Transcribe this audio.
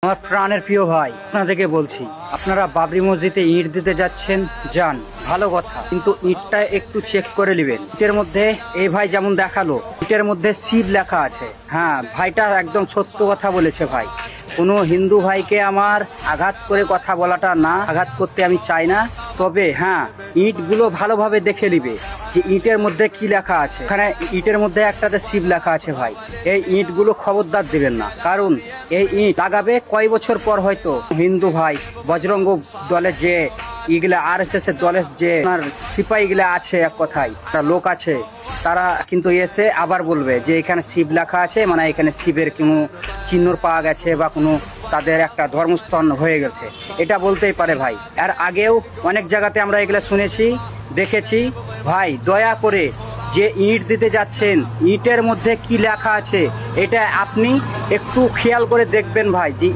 আমার প্রাণের প্রিয় ভাই, আপনাদেরকে বলছি, আপনারা বাবরি মসজিদে ইট দিতে যাচ্ছেন, যান, ভালো কথা, কিন্তু ইটটা একটু চেক করে নেবেন। ইটের মধ্যে এই ভাই যেমন দেখালো, ইটের মধ্যে শিব লেখা আছে। হ্যাঁ, ভাইটা একদম সত্য কথা বলেছে ভাই। কোনো হিন্দু ভাইকে আমার আঘাত করে কথা বলাটা না, আঘাত করতে আমি চাই না। তবে হ্যাঁ, ইটগুলো ভালোভাবে দেখে নিবে যে ইটের মধ্যে কি লেখা আছে। এখানে ইটের মধ্যে একটাতে শিব লেখা আছে ভাই। এই ইটগুলো খবরদার দিবেন না, কারণ এই ইট লাগাবে কয় বছর পর হয়তো হিন্দু ভাই বজরঙ্গ দলের যে ইগুলা RSS এর দলের যে সিপাহী গুলা আছে, এক কথায় একটা লোক আছে, তারা কিন্তু এসে আবার বলবে যে এখানে শিব লেখা আছে, মানে এখানে শিবের কোনো চিহ্ন পাওয়া গেছে বা কোনো তাদের একটা ধর্মস্থান হয়ে গেছে, এটা বলতেই পারে ভাই। আর আগেও অনেক জায়গাতে আমরা এগুলা শুনেছি, দেখেছি। ভাই দয়া করে যে ইট দিতে যাচ্ছেন, ইটের মধ্যে কি লেখা আছে এটা আপনি একটু খেয়াল করে দেখবেন ভাই। যে